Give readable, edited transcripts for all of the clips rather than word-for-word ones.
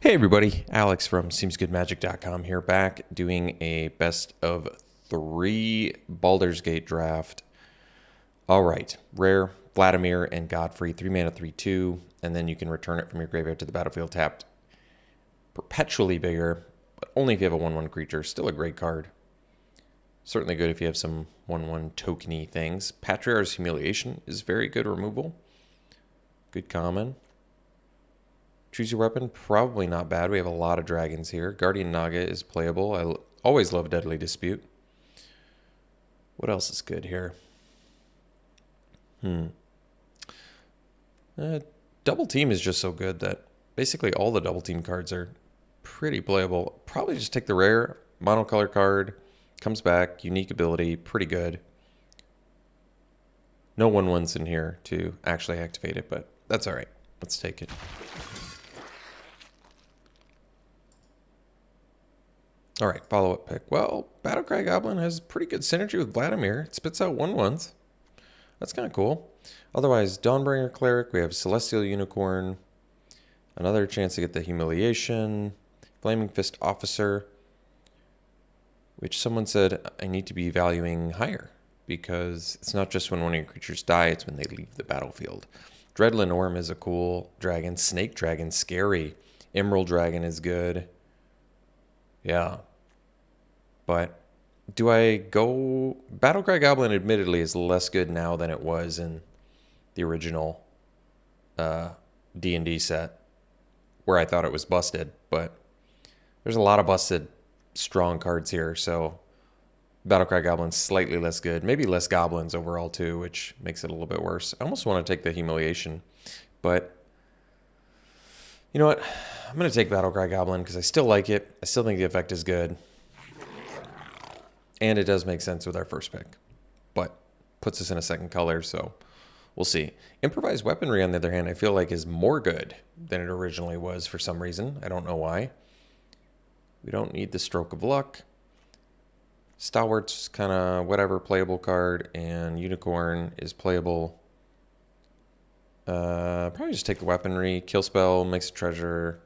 Hey everybody, Alex from SeemsGoodMagic.com here, back doing a best of 3 Baldur's Gate draft. Alright, rare, Vladimir and Godfrey, 3 mana, 3/2, and then you can return it from your graveyard to the battlefield tapped. Perpetually bigger, but only if you have a 1/1 creature. Still a great card. Certainly good if you have some 1/1 tokeny things. Patriarch's Humiliation is very good removal. Good common. Choose your weapon, probably not bad. We have a lot of dragons here. Guardian Naga is playable. I always love Deadly Dispute. What else is good here? Double Team is just so good that basically all the Double Team cards are pretty playable. Probably just take the rare monocolor card. Comes back, unique ability, pretty good. No 1/1s in here to actually activate it, but that's all right. Let's take it. All right, follow-up pick. Well, Battlecry Goblin has pretty good synergy with Vladimir. It spits out 1/1s. That's kind of cool. Otherwise, Dawnbringer Cleric, we have Celestial Unicorn, another chance to get the Humiliation, Flaming Fist Officer, which someone said I need to be valuing higher because it's not just when one of your creatures die, it's when they leave the battlefield. Dreadland Orm is a cool dragon. Snake Dragon, scary. Emerald Dragon is good. Yeah. But do I go... Battlecry Goblin admittedly is less good now than it was in the original D&D set, where I thought it was busted, but there's a lot of busted strong cards here, so Battlecry Goblin's slightly less good. Maybe less goblins overall too, which makes it a little bit worse. I almost want to take the Humiliation, but you know what? I'm going to take Battlecry Goblin because I still like it. I still think the effect is good. And it does make sense with our first pick. But puts us in a second color, so we'll see. Improvised Weaponry, on the other hand, I feel like is more good than it originally was for some reason. I don't know why. We don't need the Stroke of Luck. Stalwart's kind of whatever playable card, and Unicorn is playable. Probably just take the Weaponry. Kill spell, makes a treasure.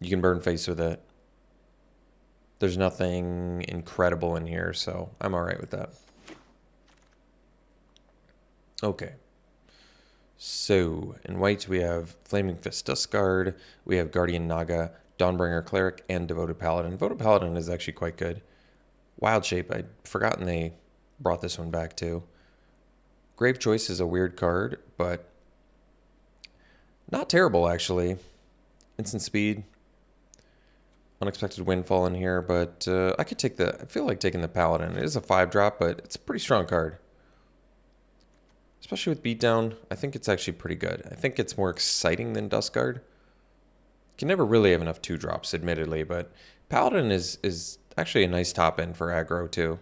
You can burn face with it. There's nothing incredible in here, so I'm all right with that. Okay. So, in white, we have Flaming Fist Duskguard. We have Guardian Naga, Dawnbringer Cleric, and Devoted Paladin. Devoted Paladin is actually quite good. Wild Shape, I'd forgotten they brought this one back too. Grave Choice is a weird card, but not terrible, actually. Instant Speed. Unexpected Windfall in here, but I could take I feel like taking the Paladin. It is a 5-drop, but it's a pretty strong card. Especially with Beatdown, I think it's actually pretty good. I think it's more exciting than Duskguard. You can never really have enough 2-drops, admittedly, but Paladin is actually a nice top end for aggro, too.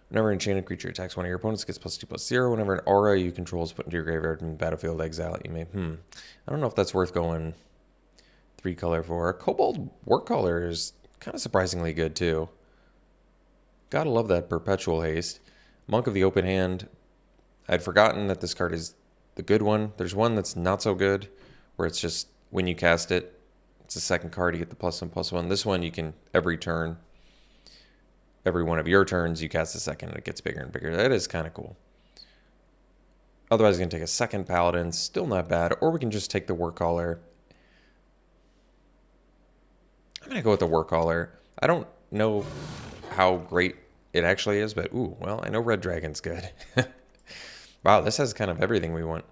Whenever an enchanted creature attacks one of your opponents, it gets +2/+0. Whenever an aura you control is put into your graveyard and battlefield, exile it. You may... I don't know if that's worth going 3 color for. Kobold Workcaller is kind of surprisingly good, too. Gotta love that Perpetual Haste. Monk of the Open Hand. I'd forgotten that this card is the good one. There's one that's not so good, where it's just when you cast it, it's a second card, you get the +1/+1. This one you can, every turn, every one of your turns, you cast a second and it gets bigger and bigger. That is kind of cool. Otherwise, you can take a second Paladin, still not bad, or we can just take the Workcaller. I'm going to go with the Workcaller. I don't know how great it actually is, but ooh, well, I know Red Dragon's good. Wow, this has kind of everything we want.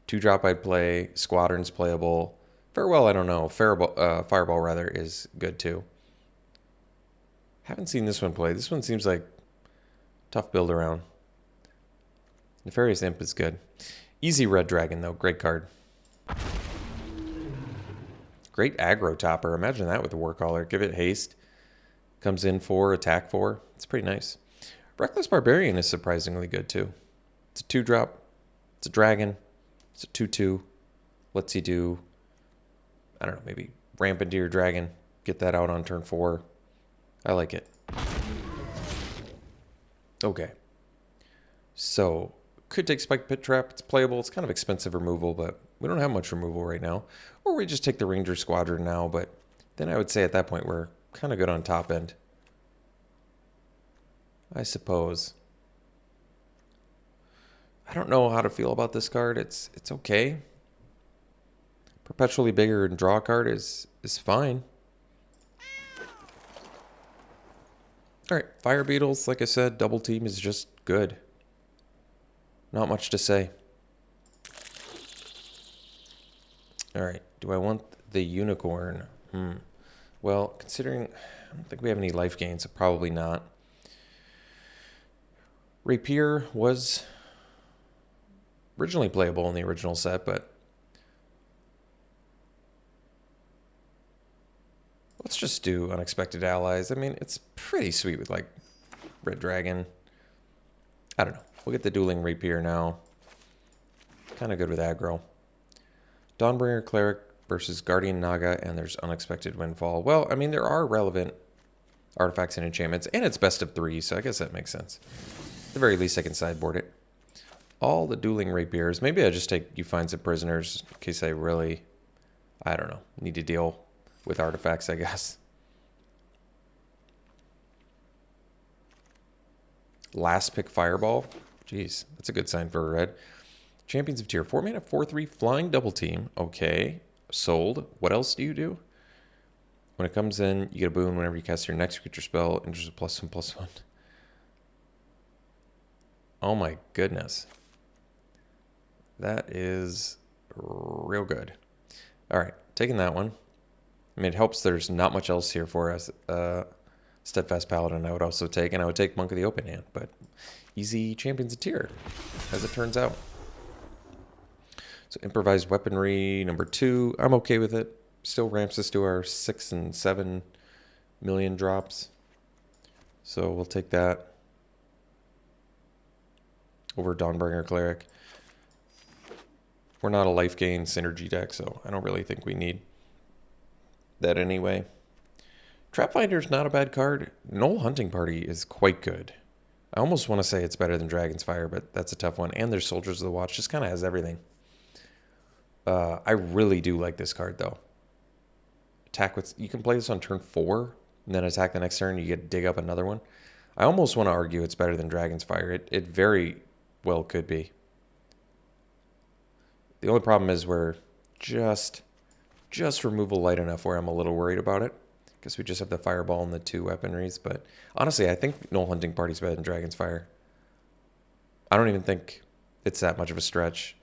2-drop I'd play, Squadron's playable. Farewell, I don't know. Fireball, rather, is good too. Haven't seen this one play. This one seems like tough build around. Nefarious Imp is good. Easy Red Dragon, though. Great card. Great aggro topper. Imagine that with the Workcaller. Give it haste. Comes in 4, attack 4. It's pretty nice. Reckless Barbarian is surprisingly good, too. It's a 2-drop. It's a dragon. It's a 2/2. Lets you do, I don't know, maybe ramp into your dragon. Get that out on turn 4. I like it. Okay. So, Could take Spike Pit Trap. It's playable. It's kind of expensive removal, but we don't have much removal right now. Or we just take the Ranger Squadron now, but then I would say at that point we're kind of good on top end. I suppose. I don't know how to feel about this card. It's okay. Perpetually Bigger and draw a card is fine. Alright, Fire Beetles, like I said, double team is just good. Not much to say. Alright, do I want the Unicorn? Well, considering I don't think we have any life gains, so probably not. Rapier was originally playable in the original set, but let's just do Unexpected Allies. I mean, it's pretty sweet with, like, Red Dragon. I don't know. We'll get the Dueling Rapier now. Kind of good with aggro. Dawnbringer Cleric versus Guardian Naga, and there's Unexpected Windfall. Well, I mean, there are relevant artifacts and enchantments, and it's best of 3, so I guess that makes sense. At the very least, I can sideboard it. All the Dueling Rapiers. Maybe I just take You Find Some Prisoners in case I really, I don't know, need to deal with artifacts, I guess. Last pick Fireball. Jeez, that's a good sign for a red. Champions of Tier 4 mana, 4/3 flying double team. Okay, sold. What else do you do? When it comes in, you get a boon whenever you cast your next creature spell, and just a +1/+1. Oh my goodness. That is real good. All right, taking that one. I mean, it helps there's not much else here for us. Steadfast Paladin I would also take, and I would take Monk of the Open Hand, but easy Champions of Tier, as it turns out. So Improvised Weaponry, number 2, I'm okay with it. Still ramps us to our 6 and 7 million drops. So we'll take that over Dawnbringer Cleric. We're not a life gain synergy deck, so I don't really think we need that anyway. Trapfinder's not a bad card. Knoll Hunting Party is quite good. I almost want to say it's better than Dragon's Fire, but that's a tough one. And there's Soldiers of the Watch. Just kind of has everything. I really do like this card, though. Attack with... You can play this on turn 4, and then attack the next turn. You get to dig up another one. I almost want to argue it's better than Dragon's Fire. It very well could be. The only problem is we're just removal light enough where I'm a little worried about it. Guess we just have the Fireball and the 2 weaponries. But honestly, I think Knoll Hunting Party's better than Dragon's Fire. I don't even think it's that much of a stretch.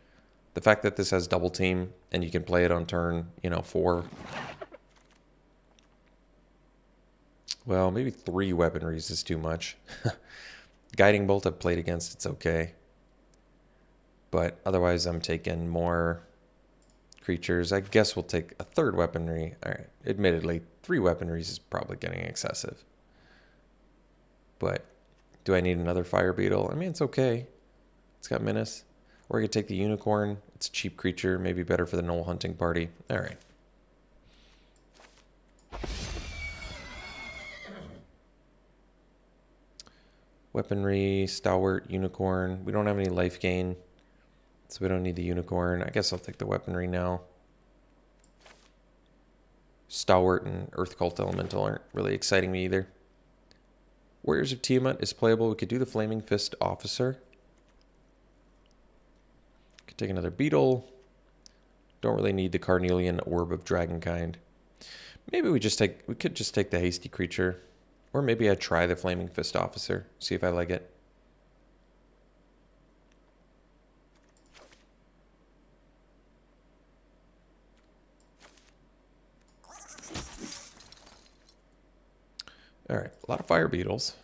The fact that this has double team and you can play it on turn, 4. Well, maybe 3 weaponries is too much. Guiding Bolt I've played against, it's okay. But otherwise I'm taking more creatures. I guess we'll take a 3rd weaponry. All right, admittedly, 3 weaponries is probably getting excessive. But do I need another Fire Beetle? I mean, it's okay. It's got Menace. Or I could take the Unicorn. It's a cheap creature, maybe better for the Knoll Hunting Party. All right. Weaponry, Stalwart, Unicorn. We don't have any life gain, so we don't need the Unicorn. I guess I'll take the Weaponry now. Stalwart and Earth Cult Elemental aren't really exciting me either. Warriors of Tiamat is playable. We could do the Flaming Fist Officer. Could take another Beetle. Don't really need the Carnelian Orb of Dragonkind. Maybe we could just take the Hasty Creature. Or maybe I'd try the Flaming Fist Officer, see if I like it. Alright, a lot of Fire Beetles.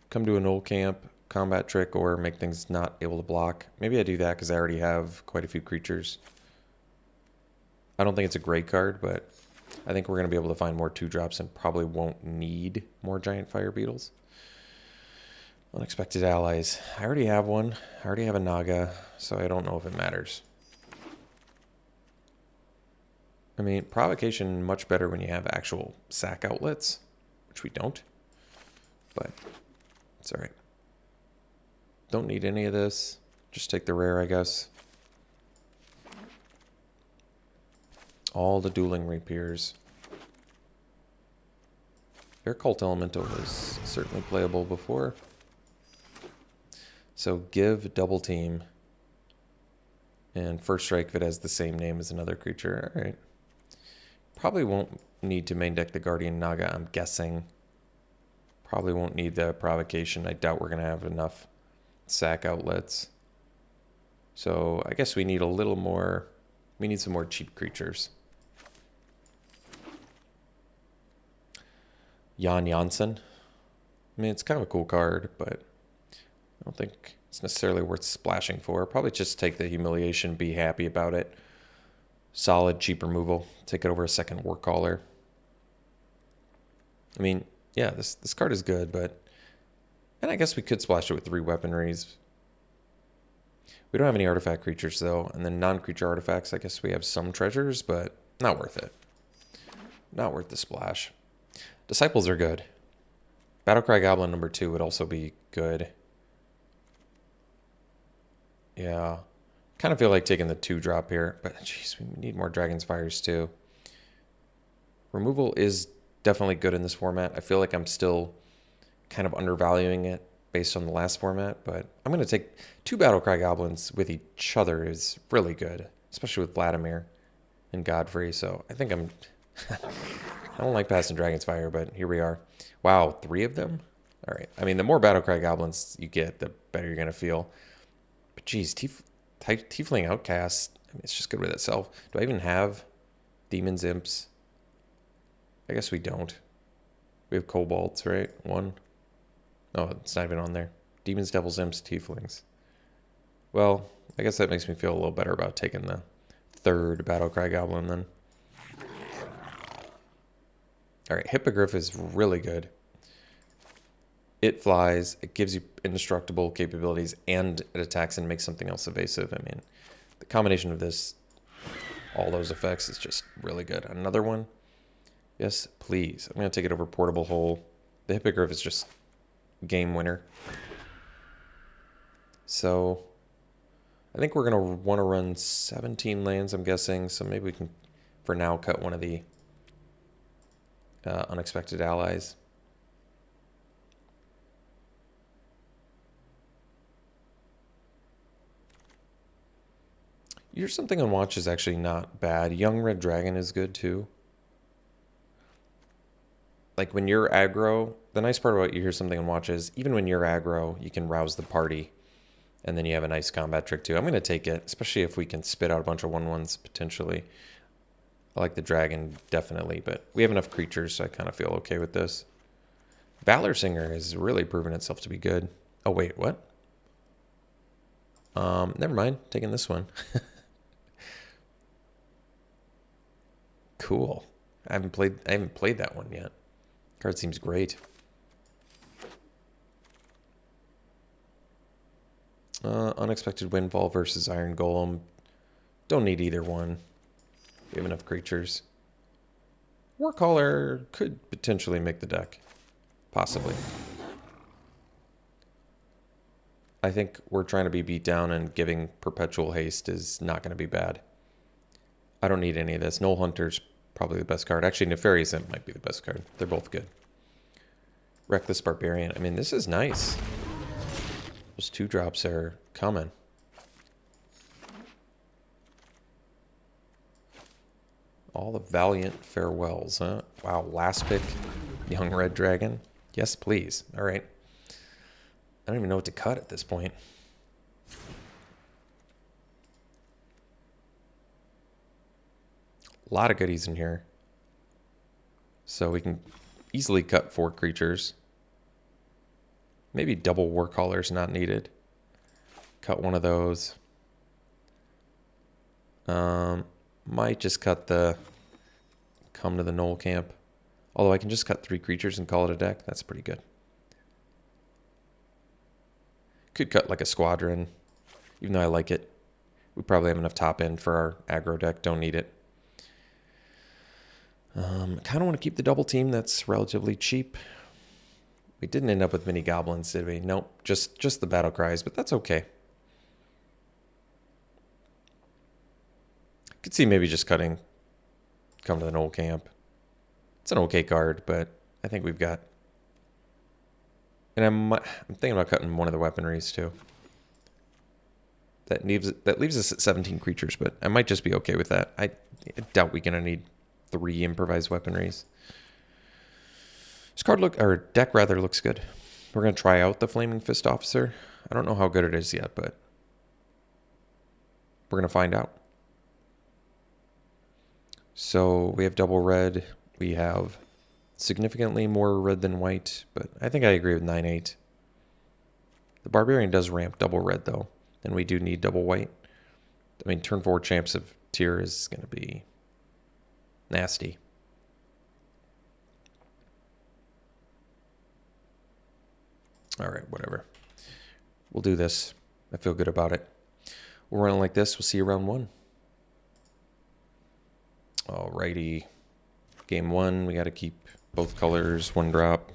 Come to a Knoll Camp, combat trick, or make things not able to block. Maybe I do that because I already have quite a few creatures. I don't think it's a great card, but I think we're going to be able to find more 2-drops and probably won't need more giant Fire Beetles. Unexpected Allies. I already have one. I already have a Naga, so I don't know if it matters. I mean, Provocation much better when you have actual sack outlets, which we don't. But it's all right. Don't need any of this. Just take the rare, I guess. All the dueling rapiers. Air Cult Elemental was certainly playable before. So give double team. And first strike if it has the same name as another creature. Alright. Probably won't need to main deck the Guardian Naga, I'm guessing. Probably won't need the provocation. I doubt we're going to have enough sack outlets. So I guess we need a little more. We need some more cheap creatures. Jan Janssen. I mean, it's kind of a cool card, but I don't think it's necessarily worth splashing for. Probably just take the humiliation, be happy about it. Solid, cheap removal. Take it over a second War Caller. I mean, yeah, this card is good, but... And I guess we could splash it with 3 weaponries. We don't have any artifact creatures, though. And then non-creature artifacts, I guess we have some treasures, but not worth it. Not worth the splash. Disciples are good. Battlecry Goblin number 2 would also be good. Yeah. Kind of feel like taking the 2-drop here, but jeez, we need more Dragon's Fires too. Removal is definitely good in this format. I feel like I'm still kind of undervaluing it based on the last format, but I'm going to take 2 Battlecry Goblins with each other is really good, especially with Vladimir and Godfrey, so I think I'm... I don't like passing Dragon's Fire, but here we are. Wow, 3 of them? All right. I mean, the more Battlecry Goblins you get, the better you're going to feel. But geez, Tiefling Outcast, I mean, it's just good with itself. Do I even have Demons, Imps? I guess we don't. We have Kobolds, right? 1. Oh, it's not even on there. Demons, Devils, Imps, Tieflings. Well, I guess that makes me feel a little better about taking the 3rd Battlecry Goblin then. Alright, Hippogriff is really good. It flies, it gives you indestructible capabilities, and it attacks and makes something else evasive. I mean, the combination of this, all those effects is just really good. Another one? Yes, please. I'm going to take it over Portable Hole. The Hippogriff is just game winner. So, I think we're going to want to run 17 lands, I'm guessing. So maybe we can, for now, cut one of the Unexpected Allies. Here's something on Watch is actually not bad. Young Red Dragon is good too. Like when you're aggro, the nice part about you hear something on Watch is even when you're aggro, you can rouse the party. And then you have a nice combat trick too. I'm going to take it, especially if we can spit out a bunch of 1/1s potentially. I like the dragon, definitely, but we have enough creatures, so I kind of feel okay with this. Valor Singer has really proven itself to be good. Oh, wait, what? Never mind. Taking this one. Cool. I haven't played that one yet. Card seems great. Unexpected Windfall versus Iron Golem. Don't need either one. We have enough creatures. Warcaller could potentially make the deck. Possibly. I think we're trying to be beat down, and giving Perpetual Haste is not going to be bad. I don't need any of this. Knoll Hunter's probably the best card. Actually, Nefarious Imp might be the best card. They're both good. Reckless Barbarian. I mean, this is nice. Those 2-drops are coming. All the Valiant Farewells, huh? Wow, last pick, Young Red Dragon. Yes, please. All right. I don't even know what to cut at this point. A lot of goodies in here. So we can easily cut 4 creatures. Maybe double Warcaller's not needed. Cut one of those. Might just cut the Come to the Knoll Camp. Although I can just cut 3 creatures and call it a deck. That's pretty good. Could cut like a Squadron. Even though I like it. We probably have enough top end for our aggro deck. Don't need it. Kind of want to keep the double team. That's relatively cheap. We didn't end up with many goblins, did we? Nope. Just the battle cries, but that's okay. Could see maybe just cutting, come to an old camp. It's an okay card, but I think we've got... And I'm thinking about cutting one of the weaponries too. That leaves us at 17 creatures, but I might just be okay with that. I doubt we're gonna need 3 improvised weaponries. This card deck rather looks good. We're gonna try out the Flaming Fist Officer. I don't know how good it is yet, but we're gonna find out. So we have double red. We have significantly more red than white, but I think I agree with 9/8. The Barbarian does ramp double red though, and we do need double white. I mean, turn 4 Champs of Tyr is going to be nasty. All right, whatever. We'll do this. I feel good about it. We'll run like this. We'll see you round 1. Alrighty. Game 1, we got to keep both colors, 1 drop.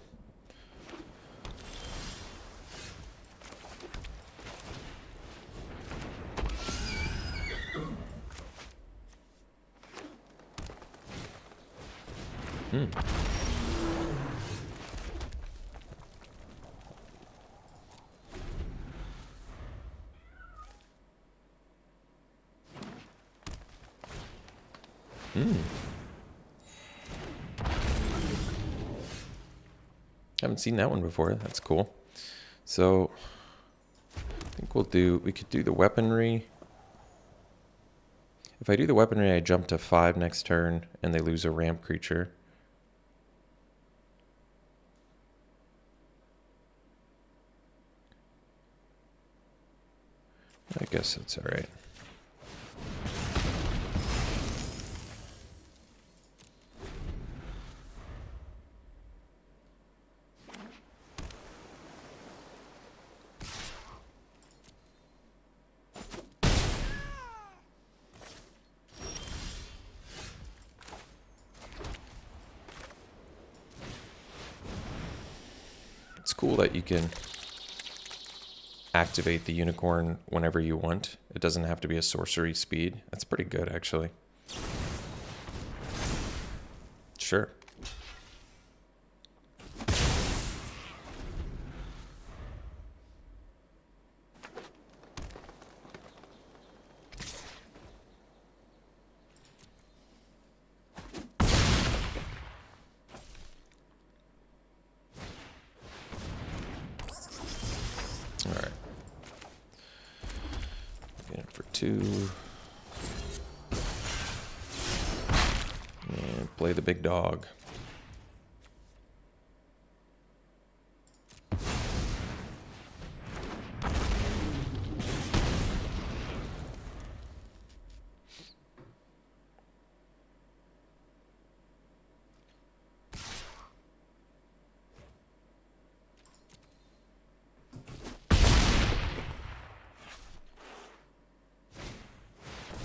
Haven't seen that one before. That's cool. So I think we could do the weaponry. If I do the weaponry, I jump to 5 next turn and they lose a ramp creature. I guess that's all right. It's cool that you can activate the unicorn whenever you want. It doesn't have to be a sorcery speed. That's pretty good, actually. Sure. All right. Get it for 2. And play the big dog.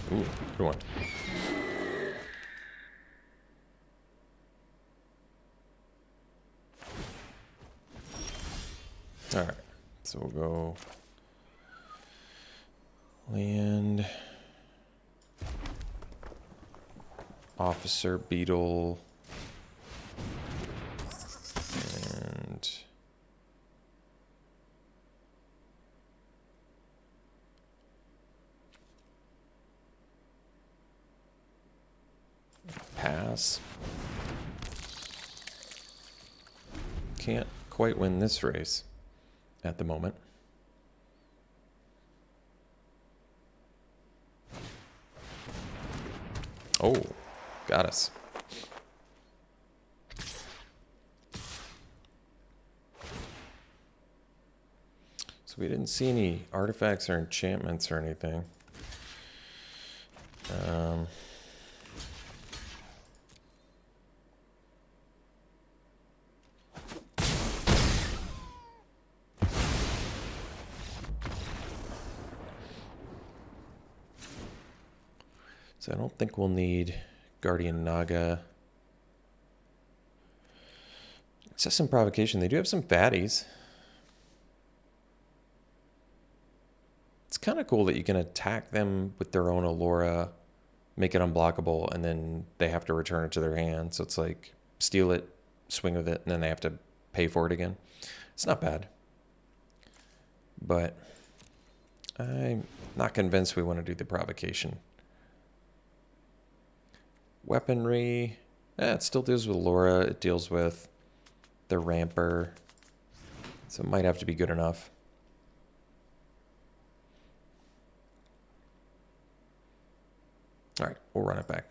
Ooh, good one. All right, so we'll go land, officer, beetle, and pass. Can't quite win this race at the moment. Oh, got us. So we didn't see any artifacts or enchantments or anything. So I don't think we'll need Guardian Naga. It says some provocation. They do have some fatties. It's kind of cool that you can attack them with their own Allura make it unblockable, and then they have to return it to their hand. So it's like steal it, swing with it, and then they have to pay for it again. It's not bad. But I'm not convinced we want to do the provocation. Weaponry. It still deals with Laura. It deals with the Ramper. So it might have to be good enough. All right, we'll run it back.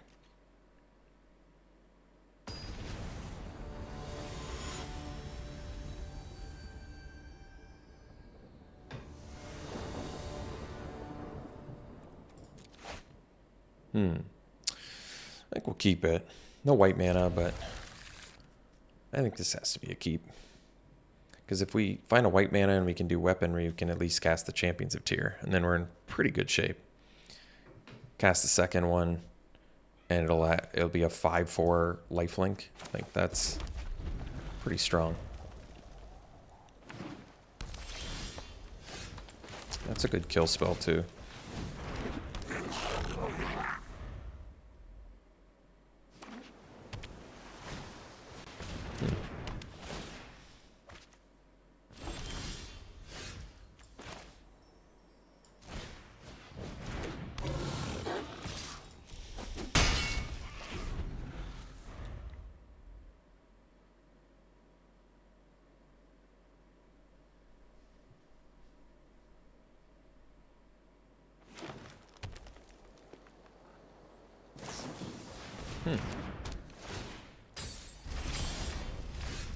I think we'll keep it. No white mana, but I think this has to be a keep. Because if we find a white mana and we can do weaponry, we can at least cast the Champions of Tyr, and then we're in pretty good shape. Cast the second one, and it'll be a 5/4 lifelink. I think that's pretty strong. That's a good kill spell too.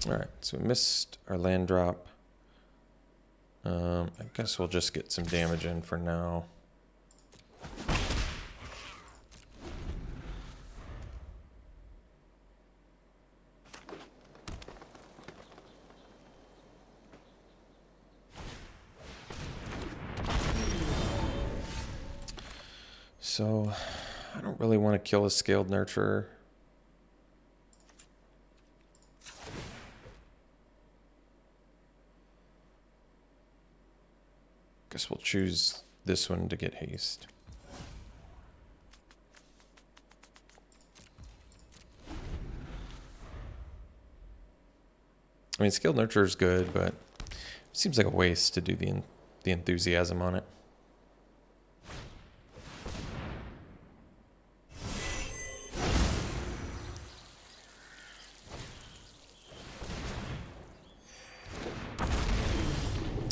Alright, so we missed our land drop. I guess we'll just get some damage in for now. So, I don't really want to kill a Scaled Nurturer. Guess we'll choose this one to get haste. I mean, Scaled Nurturer is good, but it seems like a waste to do the enthusiasm on it.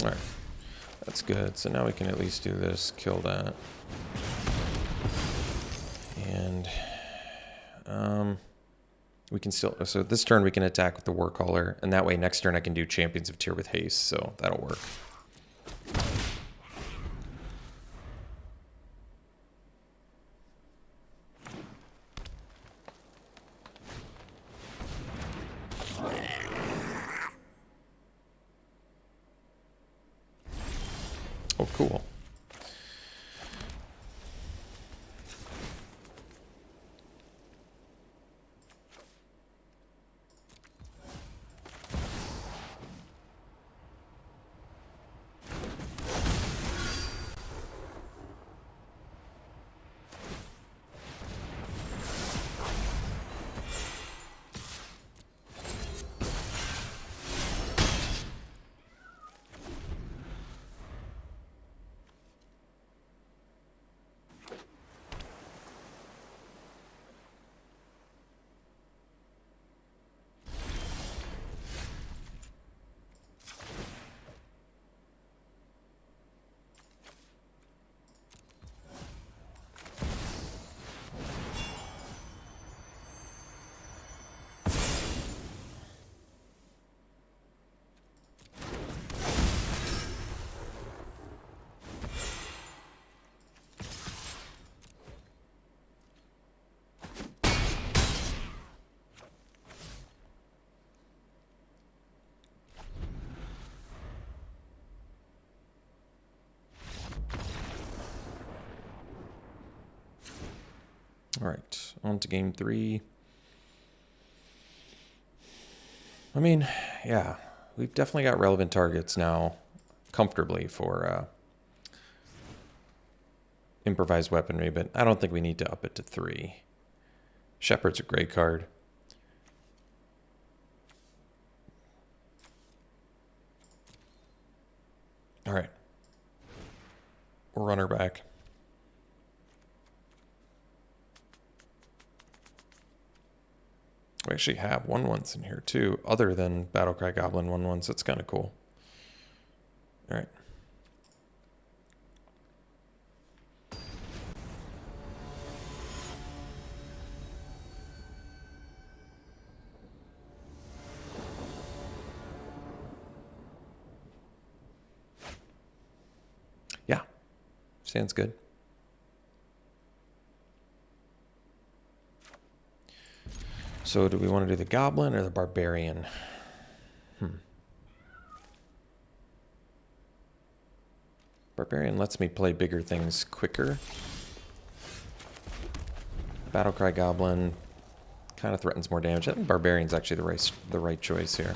All right. That's good. So now we can at least do this, kill that. And we can still, so this turn we can attack with the Warcaller, and that way next turn I can do Champions of Tyr with haste, so that'll work. Oh, cool. All right, on to game 3. I mean, yeah, we've definitely got relevant targets now comfortably for improvised weaponry, but I don't think we need to up it to 3. Shepherd's a great card. All right. We'll run her back. We actually have 1/1s in here too, other than Battlecry Goblin 1/1s. That's kind of cool. All right. Yeah, sounds good. So do we want to do the Goblin or the Barbarian? Barbarian lets me play bigger things quicker. Battlecry Goblin kind of threatens more damage. I think Barbarian's actually the right choice here.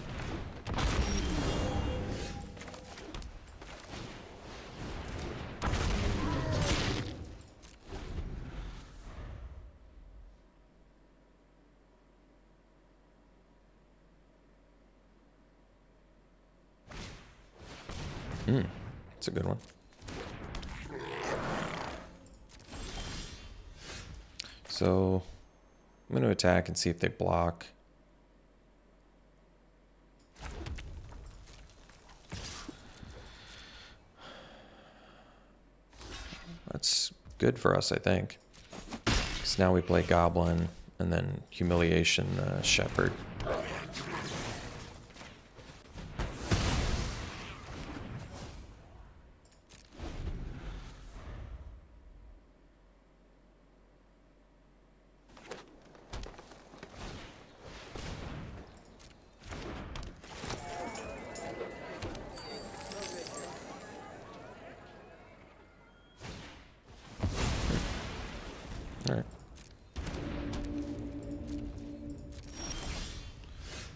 It's a good one. So I'm going to attack and see if they block. That's good for us, I think. Because now we play Goblin and then Humiliation Shepherd.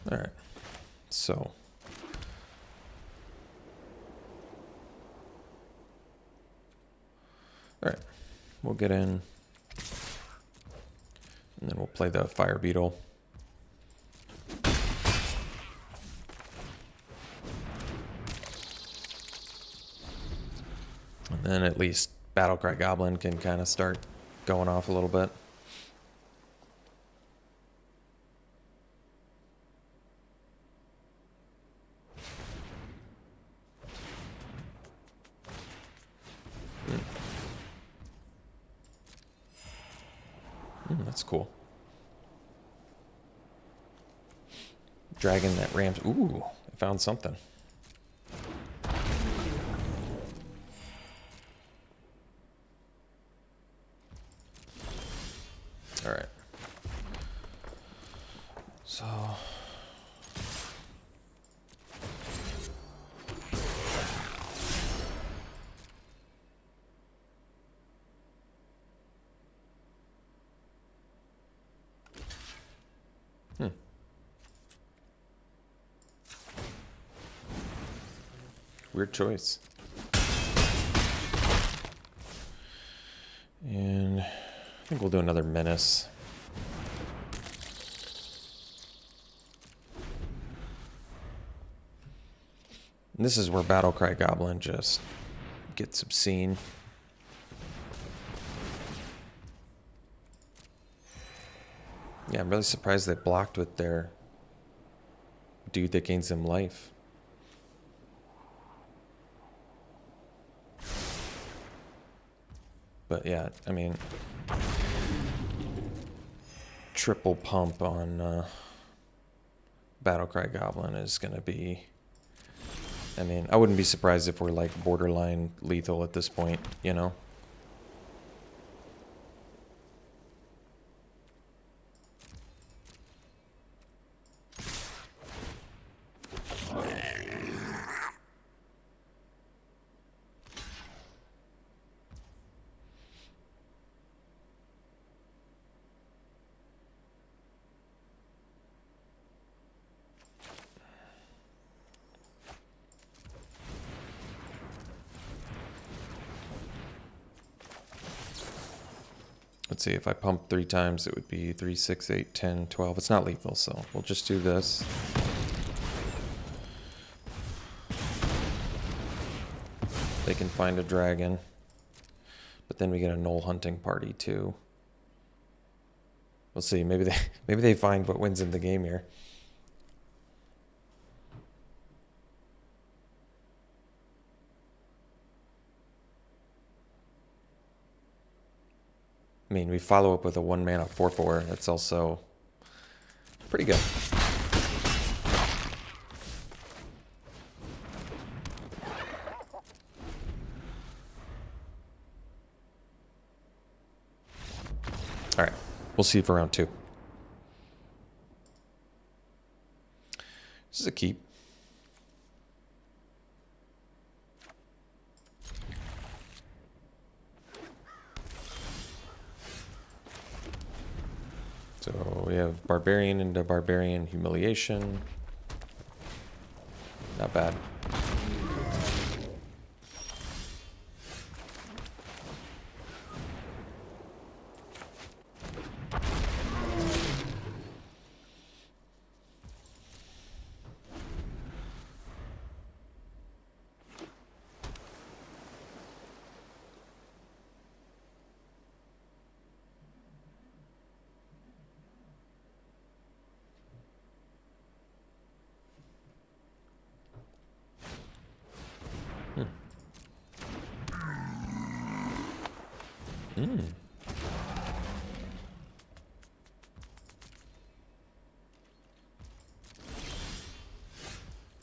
All right, so all right, we'll get in, and then we'll play the Fire Beetle. And then at least Battlecry Goblin can kind of start going off a little bit. That's cool. Dragon that rams. Ooh, I found something. All right. So. Weird choice. And I think we'll do another Menace. And this is where Battlecry Goblin just gets obscene. Yeah, I'm really surprised they blocked with their dude that gains them life. But yeah, I mean, triple pump on Battlecry Goblin is going to be, I mean, I wouldn't be surprised if we're like borderline lethal at this point, you know? Let's see, if I pump 3 times, it would be 3, 6, 8, 10, 12. It's not lethal, so we'll just do this. They can find a dragon. But then we get a Knoll hunting party too. We'll see. Maybe they find what wins in the game here. I mean, we follow up with a 1-mana 4/4. That's also pretty good. All right, we'll see for round 2. This is a keep. So we have Barbarian into Barbarian Humiliation. Not bad.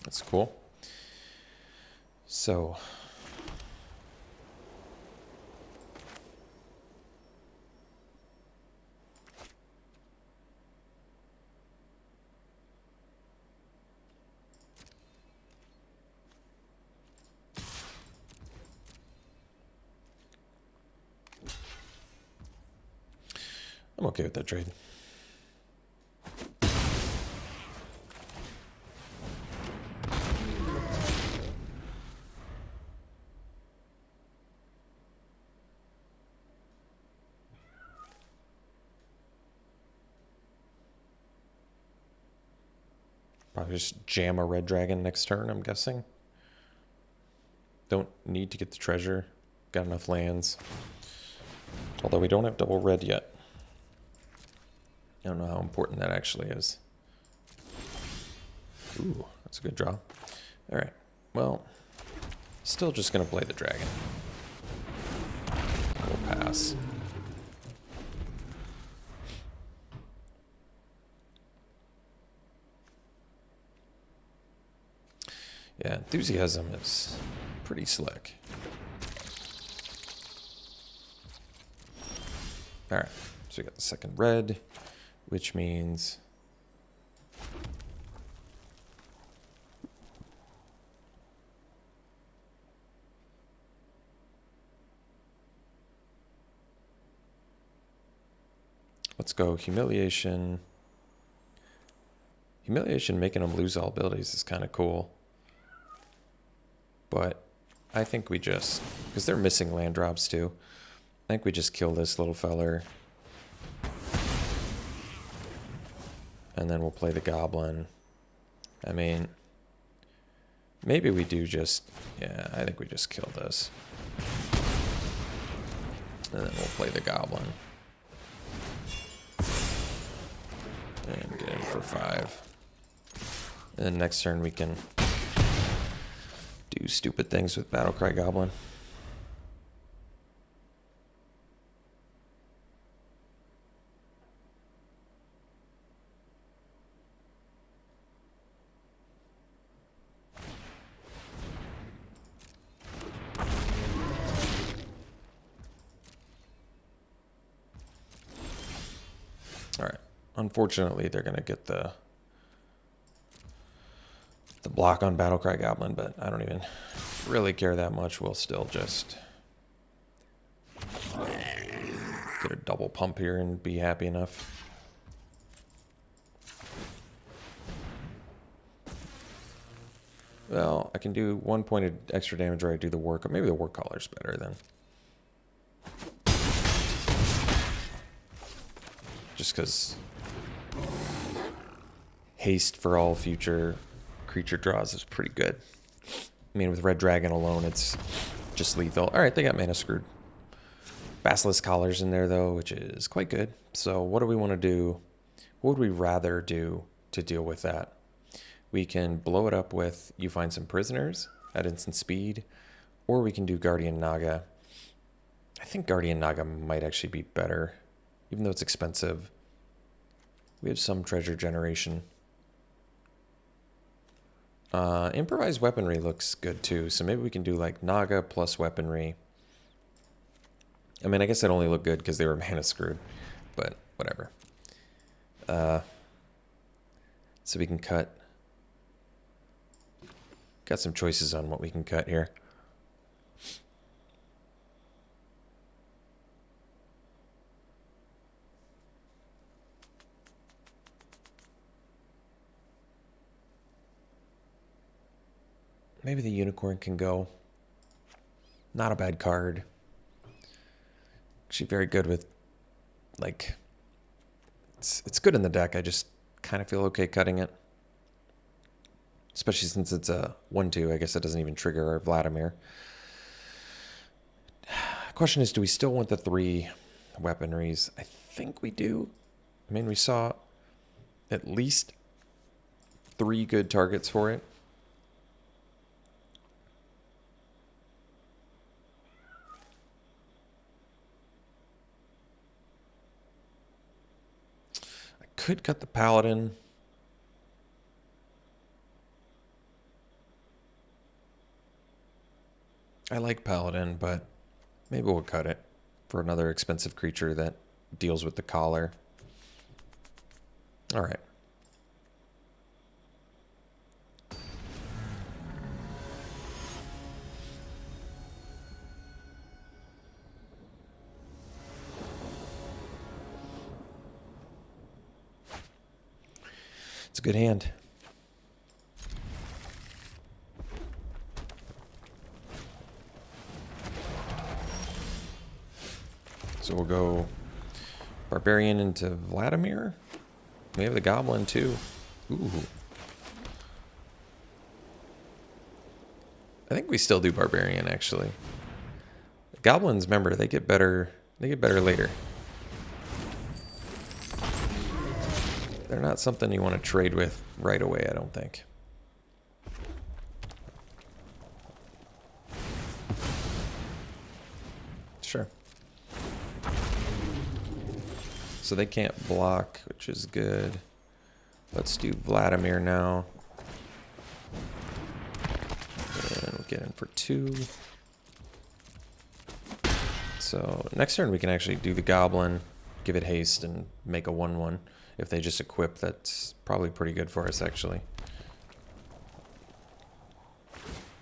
That's cool. So I'm okay with that trade. Probably just jam a red dragon next turn, I'm guessing. Don't need to get the treasure. Got enough lands. Although we don't have double red yet. I don't know how important that actually is. Ooh, that's a good draw. Alright, well, still just going to play the dragon. We'll pass. Yeah, Enthusiasm is pretty slick. Alright, so we got the second red, which means let's go Humiliation. Humiliation making them lose all abilities is kind of cool. But I think we just, because they're missing land drops too, I think we just kill this little feller. And then we'll play the Goblin. I mean, maybe we do just, yeah, I think we just kill this. And then we'll play the Goblin. And get in for 5. And then next turn we can do stupid things with Battlecry Goblin. All right. Unfortunately, they're going to get the block on Battlecry Goblin, but I don't even really care that much. We'll still just get a double pump here and be happy enough. Well, I can do 1 point of extra damage or I do the work. Maybe the work collar's better then. just because haste for all future creature draws is pretty good. I mean, with Red Dragon alone, it's just lethal. All right, they got mana screwed. Basilisk Collar's in there, though, which is quite good. So what do we want to do? What would we rather do to deal with that? We can blow it up with You Find Some Prisoners at instant speed, or we can do Guardian Naga. I think Guardian Naga might actually be better, even though it's expensive. We have some treasure generation. Improvised weaponry looks good too, so maybe we can do like Naga plus weaponry. I mean, I guess it only looked good because they were mana screwed, but whatever. So we can cut. Got some choices on what we can cut here. Maybe the unicorn can go. Not a bad card. Actually very good with, like, it's good in the deck. I just kind of feel okay cutting it. Especially since it's a 1/2. I guess it doesn't even trigger our Vladimir. Question is, do we still want the 3 weaponries? I think we do. I mean, we saw at least 3 good targets for it. Could cut the Paladin. I like Paladin, but maybe we'll cut it for another expensive creature that deals with the collar. All right. It's a good hand. So we'll go Barbarian into Vladimir. We have the Goblin too. Ooh. I think we still do Barbarian actually. Goblins, remember, they get better later. They're not something you want to trade with right away, I don't think. Sure. So they can't block, which is good. Let's do Vladimir now. And we'll get in for 2. So next turn we can actually do the Goblin, give it haste, and make a 1/1. If they just equip, that's probably pretty good for us, actually.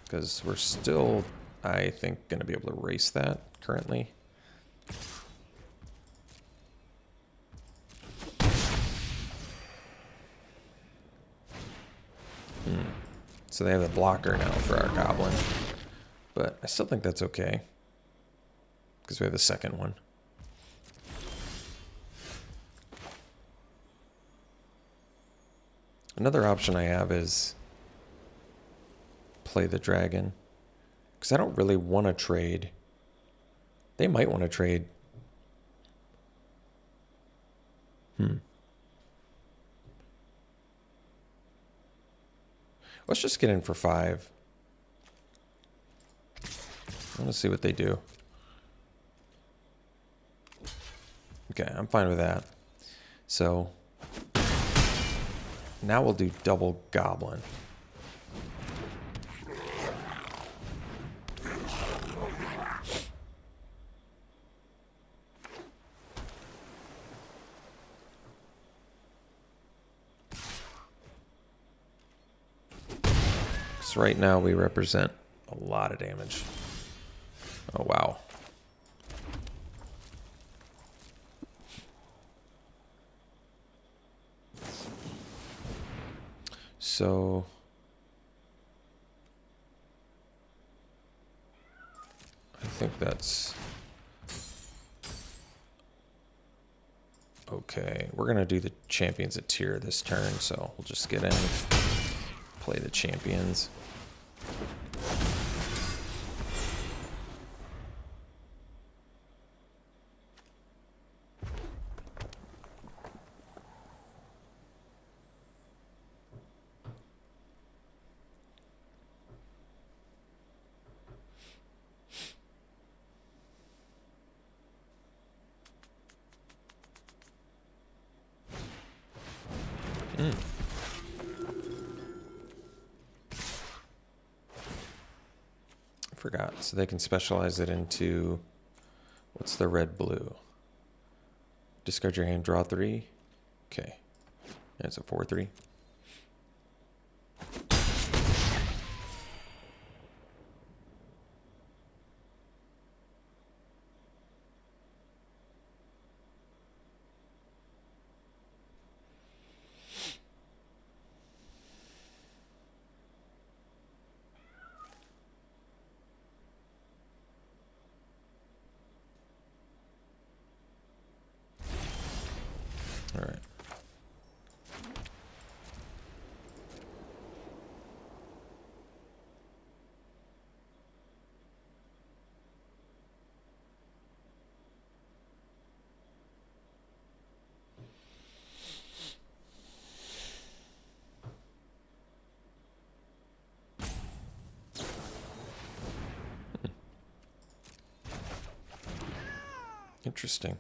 Because we're still, I think, going to be able to erase that currently. So they have a blocker now for our Goblin. But I still think that's okay. Because we have the second one. Another option I have is play the dragon. Because I don't really want to trade. They might want to trade. Let's just get in for 5. I want to see what they do. Okay, I'm fine with that. So now we'll do double Goblin. So right now we represent a lot of damage. Oh, wow. So I think that's Okay, we're gonna do the champions a tier this turn, so we'll just get in, play the champions. Forgot. So they can specialize it into, what's the red blue? Discard your hand, draw 3. Okay. That's a 4/3. All right. Interesting.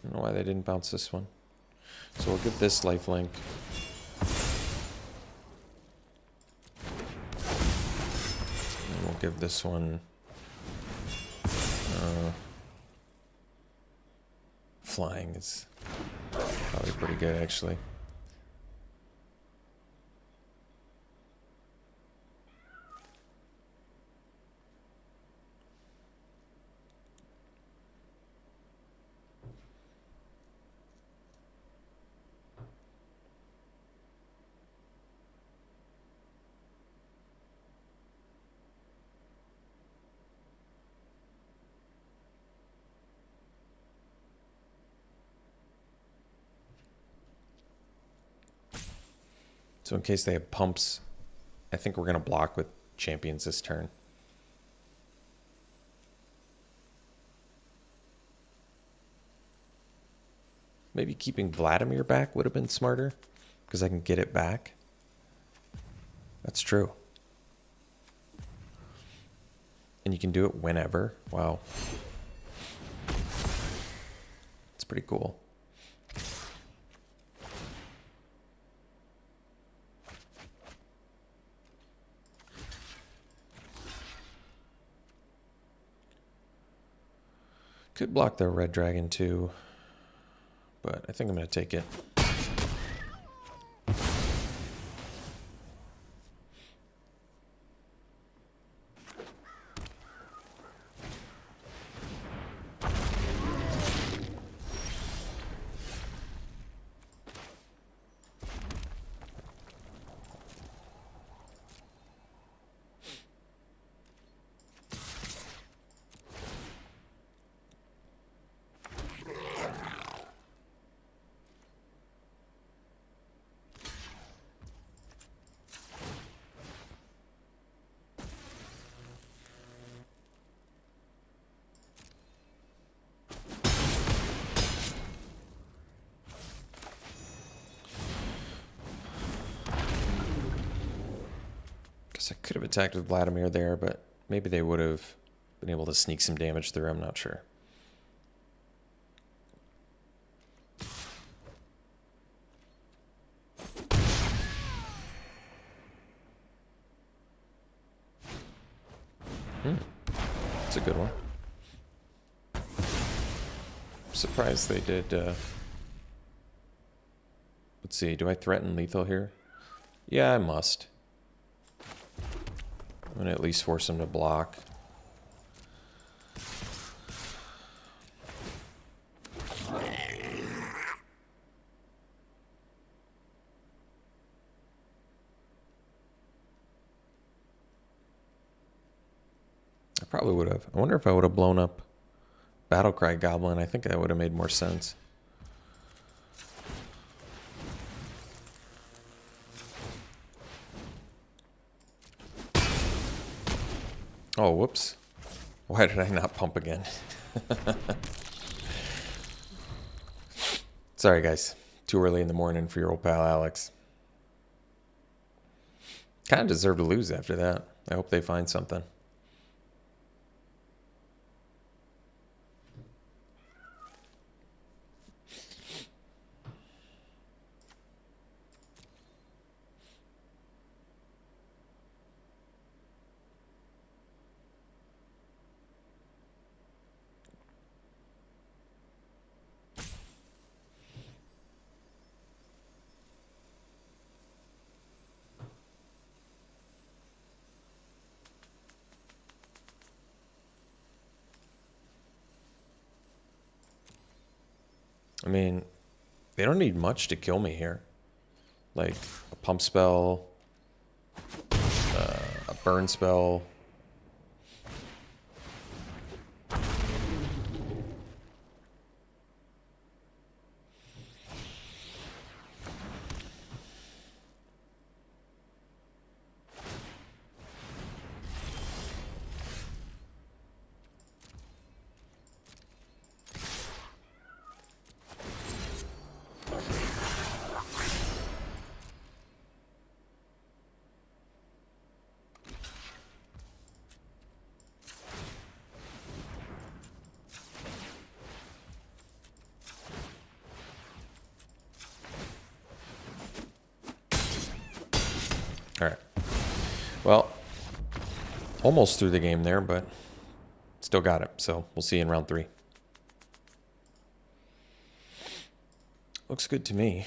I don't know why they didn't bounce this one. So we'll give this lifelink. And we'll give this one flying is probably pretty good, actually. So in case they have pumps, I think we're going to block with champions this turn. Maybe keeping Vladimir back would have been smarter, because I can get it back. That's true. And you can do it whenever. Wow. It's pretty cool. Could block their red dragon too, but I think I'm going to take it. I could have attacked with Vladimir there, but maybe they would have been able to sneak some damage through. I'm not sure. That's a good one. I'm surprised they did. Let's see. Do I threaten lethal here? Yeah, I must. I'm going to at least force him to block. probably would have. I wonder if I would have blown up Battlecry Goblin. I think that would have made more sense. Oh, whoops. Why did I not pump again? Sorry, guys. Too early in the morning for your old pal Alex. Kind of deserve to lose after that. I hope they find something. I mean, they don't need much to kill me here. Like a pump spell, a burn spell. All right. Well, almost through the game there, but still got it. So we'll see you in round 3. Looks good to me.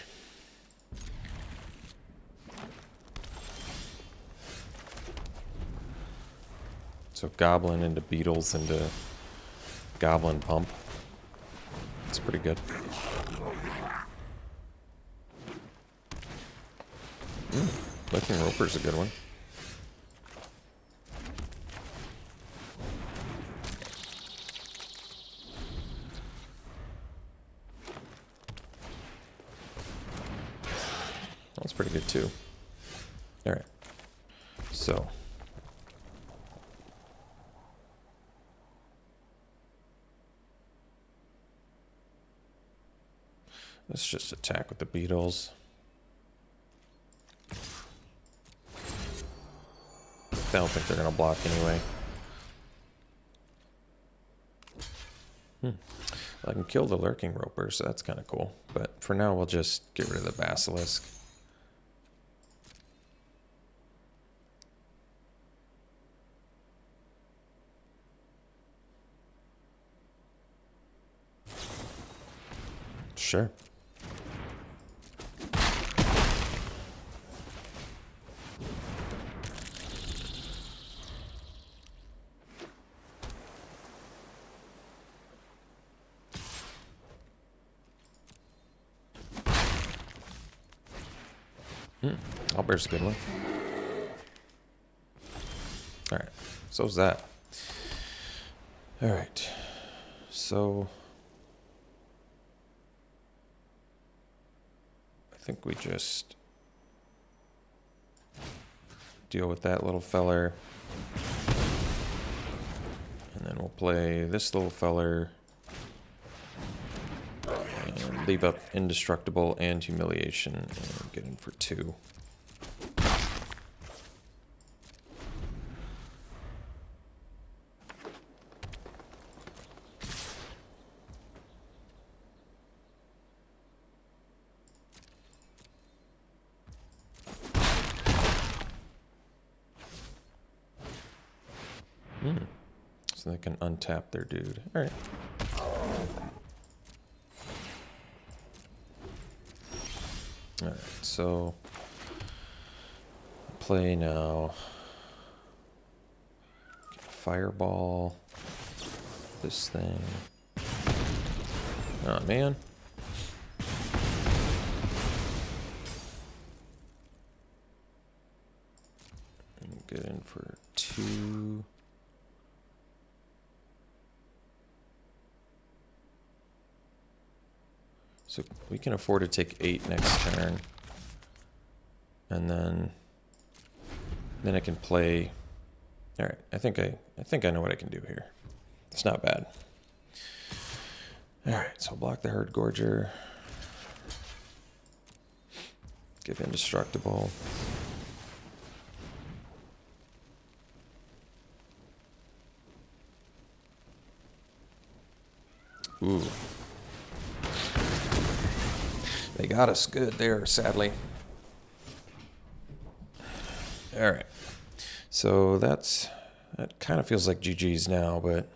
So Goblin into Beetles into Goblin Pump. That's pretty good. Lurking Roper's a good one. That's pretty good too. All right. So let's just attack with the Beetles. I don't think they're going to block anyway. I can kill the Lurking Roper, so that's kind of cool. But for now, we'll just get rid of the Basilisk. Sure. Owlbear's a good one. Alright, so's that. Alright, so I think we just deal with that little feller. And then we'll play this little feller. And leave up Indestructible and Humiliation and get in for 2. So they can untap their dude. All right. All right, so play now. Fireball. This thing. Oh, man. Get in for 2. So we can afford to take 8 next turn. And then I can play. All right, I think I know what I can do here. It's not bad. All right, so I'll block the Herd Gorger. Give Indestructible. Ooh. They got us good there, sadly. All right. So that kind of feels like GG's now, but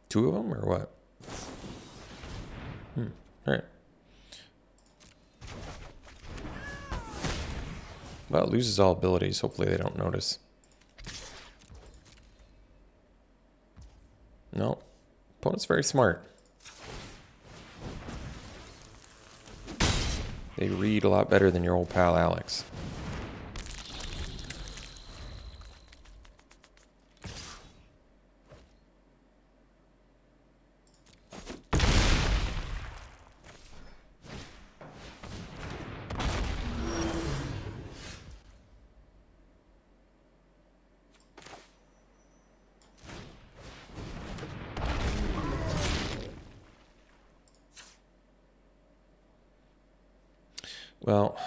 two of them or what? All right. Well, it loses all abilities. Hopefully they don't notice. No. Opponent's very smart. They read a lot better than your old pal Alex. Well, I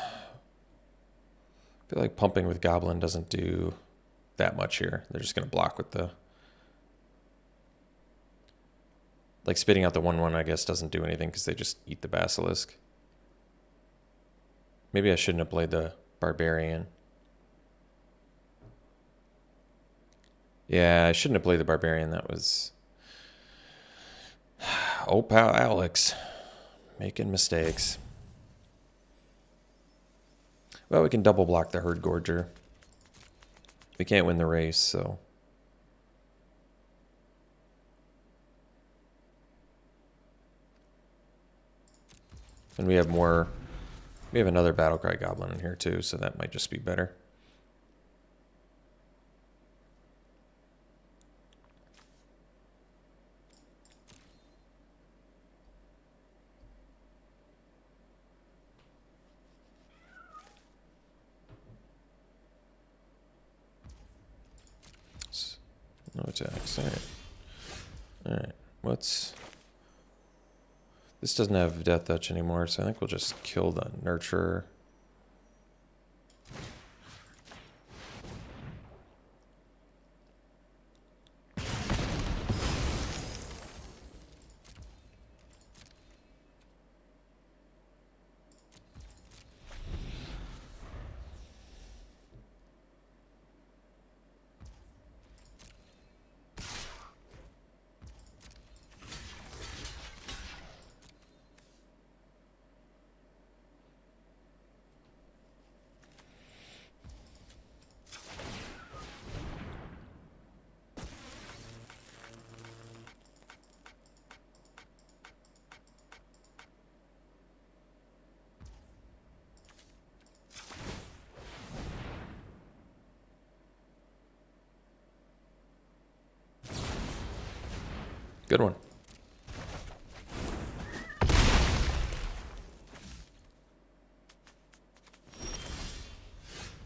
feel like pumping with Goblin doesn't do that much here. They're just going to block with the... Like, spitting out the 1/1, I guess, doesn't do anything because they just eat the Basilisk. Maybe I shouldn't have played the Barbarian. Yeah, I shouldn't have played the Barbarian. That was... Oh, pal Alex. Making mistakes. Well, we can double block the Herd Gorger. We can't win the race, so... And we have more... We have another Battlecry Goblin in here too, so that might just be better. No attacks. All right. All right. What's... This doesn't have Death Touch anymore, so I think we'll just kill the Nurturer. Good one.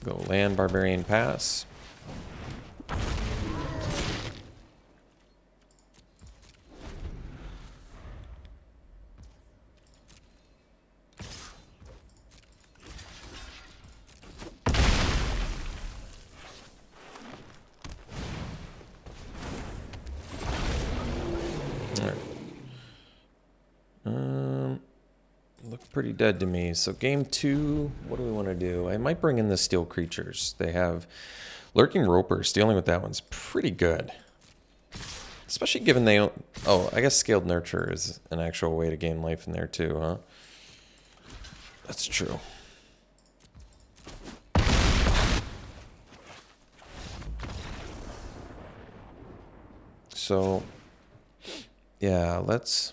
Go land Barbarian Pass. Look pretty dead to me. So game 2, what do we want to do? I might bring in the Steel Creatures. They have Lurking Ropers. Dealing with that one's pretty good. Especially given they don't... Oh, I guess Scaled Nurture is an actual way to gain life in there too, huh? That's true. So, yeah, let's...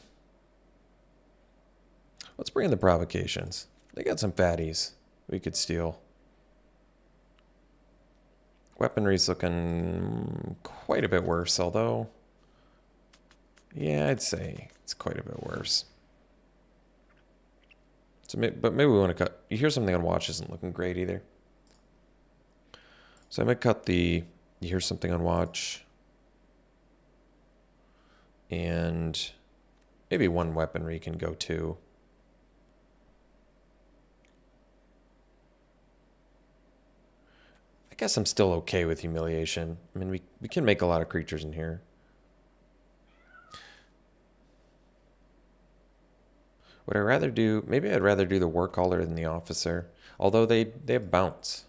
Let's bring in the provocations. They got some fatties we could steal. Weaponry's looking quite a bit worse, although... yeah, I'd say it's quite a bit worse. So, but maybe we want to cut... you hear something on watch isn't looking great either. So I might cut the... you hear something on watch. And maybe one weaponry can go too. I guess I'm still okay with humiliation. I mean, we can make a lot of creatures in here. Would I rather do... maybe I'd rather do the Warcaller than the Officer. Although they have bounce.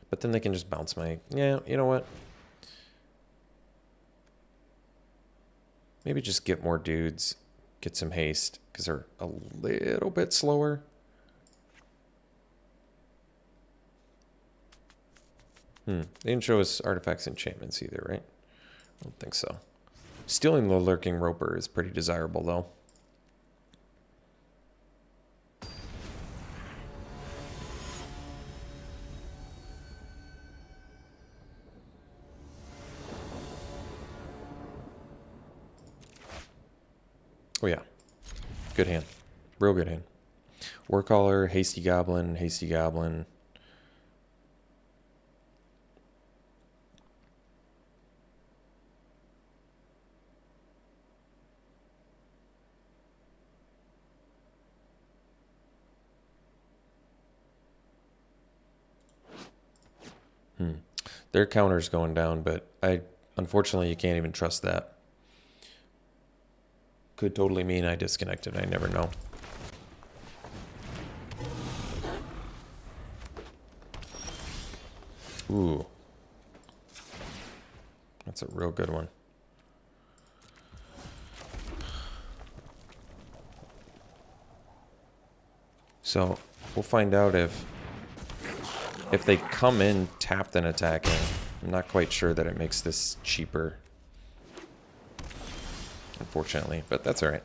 But then they can just bounce my... yeah, you know what? Maybe just get more dudes. Get some haste. Because they're a little bit slower. They didn't show us artifacts and enchantments either, right? I don't think so. Stealing the Lurking Roper is pretty desirable, though. Oh, yeah. Good hand. Real good hand. Warcaller, Hasty Goblin, Hasty Goblin. Their counter's going down, but unfortunately, you can't even trust that. Could totally mean I disconnected. I never know. Ooh. That's a real good one. So, we'll find out if they come in tapped and attacking. I'm not quite sure that it makes this cheaper. Unfortunately, but that's alright.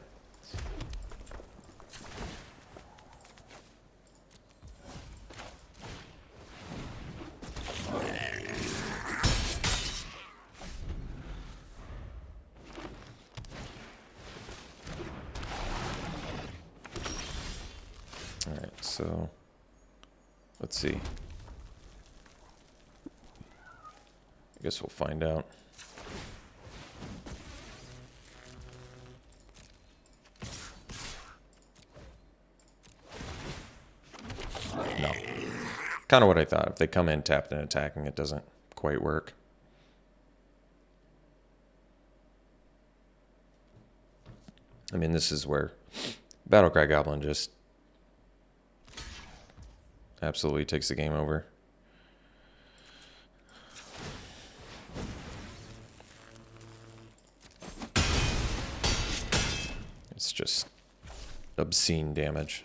Alright, so let's see. I guess we'll find out. No. Kind of what I thought. If they come in tapped and attacking, it doesn't quite work. I mean, this is where Battlecry Goblin just absolutely takes the game over. It's just obscene damage.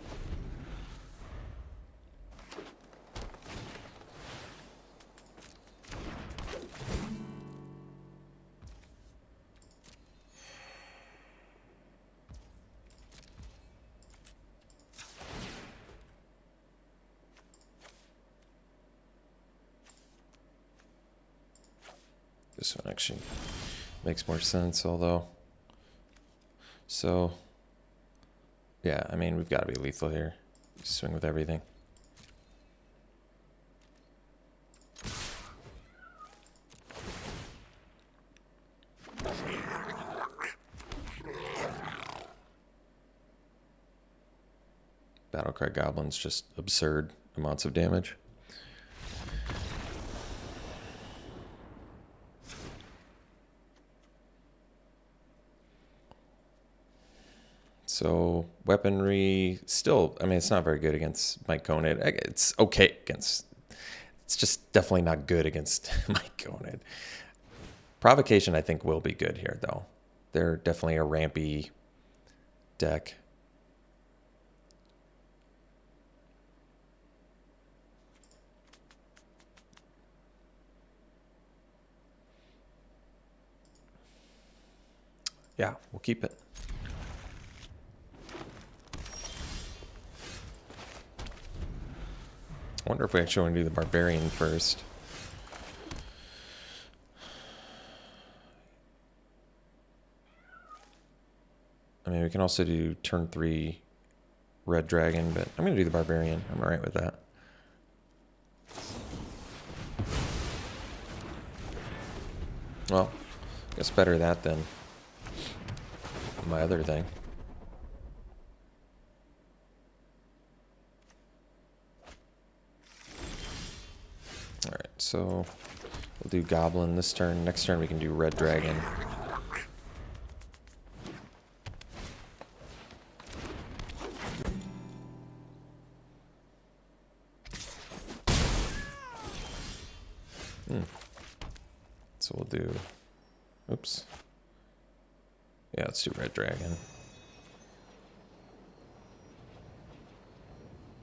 This one actually makes more sense, although... So, yeah, I mean, we've got to be lethal here. Swing with everything. Battlecry Goblin's just absurd amounts of damage. So, weaponry, still, I mean, it's not very good against Mike Conid. It's okay against, it's just definitely not good against Mike Conid. Provocation, I think, will be good here, though. They're definitely a rampy deck. Yeah, we'll keep it. wonder if we actually want to do the Barbarian first. I mean, we can also do turn 3 Red Dragon, but I'm going to do the Barbarian. I'm alright with that. Well, I guess better that than my other thing. Alright, so we'll do Goblin this turn. Next turn we can do Red Dragon. So we'll do... Oops. Yeah, let's do Red Dragon.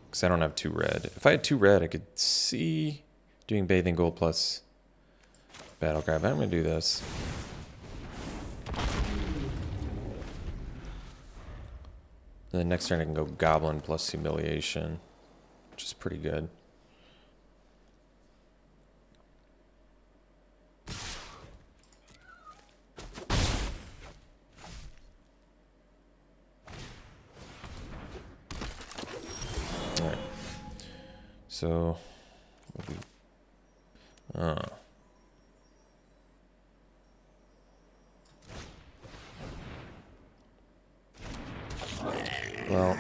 Because I don't have 2 red. If I had 2 red, I could see doing Bathing Gold plus Battle Cry. But I'm going to do this. And then next turn I can go Goblin plus Humiliation, which is pretty good. So, well,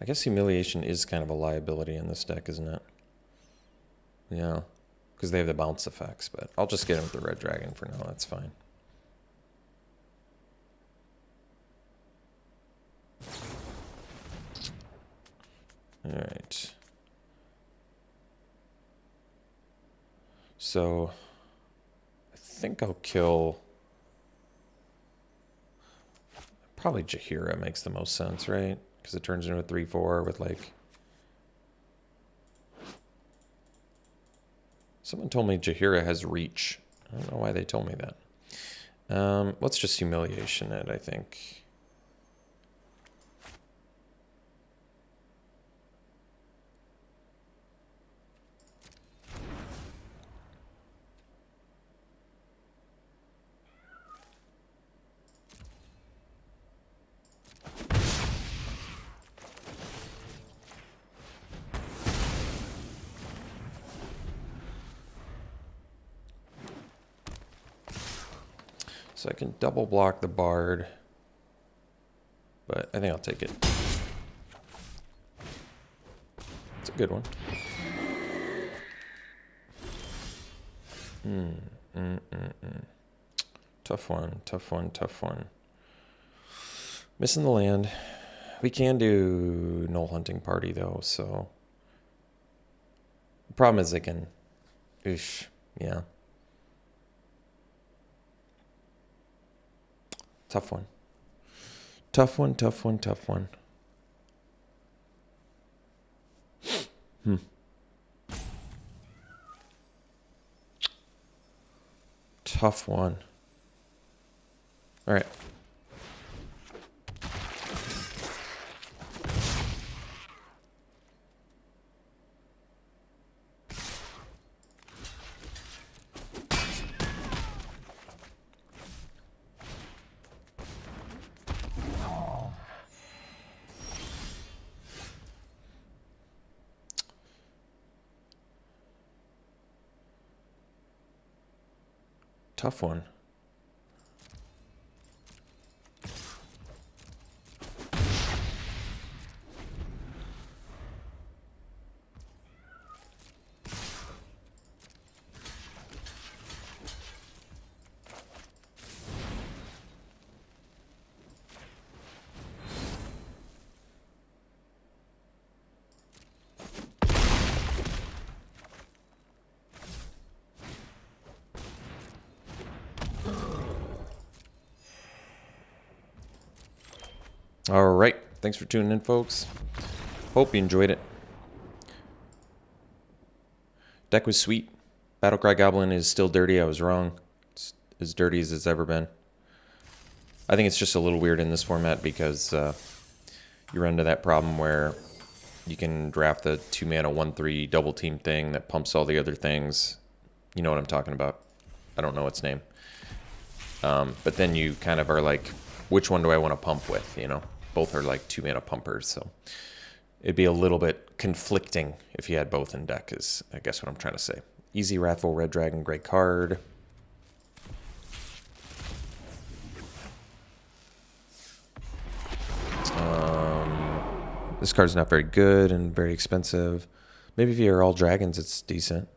I guess Humiliation is kind of a liability in this deck, isn't it? Yeah, because they have the bounce effects, but I'll just get him with the Red Dragon for now, that's fine. Alright. So, I think I'll kill... Probably Jaheira makes the most sense, right? Because it turns into a 3/4 with like... Someone told me Jaheira has reach. I don't know why they told me that. Let's just Humiliation it, I think. So I can double block the Bard, but I think I'll take it. It's a good one. Tough one, tough one, tough one. Missing the land. We can do Null Hunting Party though, so... The problem is they can... Oosh, yeah. Tough one. Tough one, tough one, tough one. Tough one. All right. Tough one. All right. Thanks for tuning in, folks. Hope you enjoyed it. Deck was sweet. Battlecry Goblin is still dirty. I was wrong. It's as dirty as it's ever been. I think it's just a little weird in this format because you run into that problem where You can draft the 2-mana 1/3 double team thing that pumps all the other things. You know what I'm talking about. I don't know its name. But then you kind of are like, which one do I want to pump with? You know, both are like 2-mana pumpers. So it'd be a little bit conflicting if you had both in deck, is I guess what I'm trying to say. Easy Wrathful Red Dragon, great card. This card's not very good and very expensive. Maybe if you're all dragons, it's decent.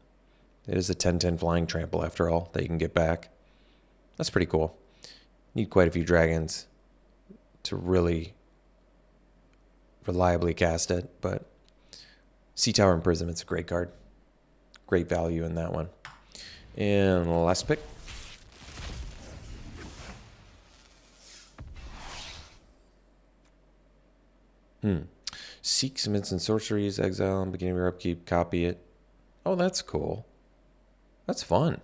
It is a 10/10 flying trample after all that you can get back. That's pretty cool. Need quite a few dragons to really reliably cast it, but Sea Tower Imprisonment's a great card. Great value in that one. And last pick. Seek some instant sorceries, exile, and beginning of your upkeep, copy it. Oh, that's cool. That's fun.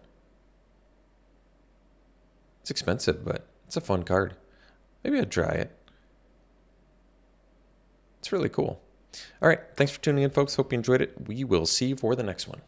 It's expensive, but it's a fun card. Maybe I'd try it. It's really cool. All right. Thanks for tuning in, folks. Hope you enjoyed it. We will see you for the next one.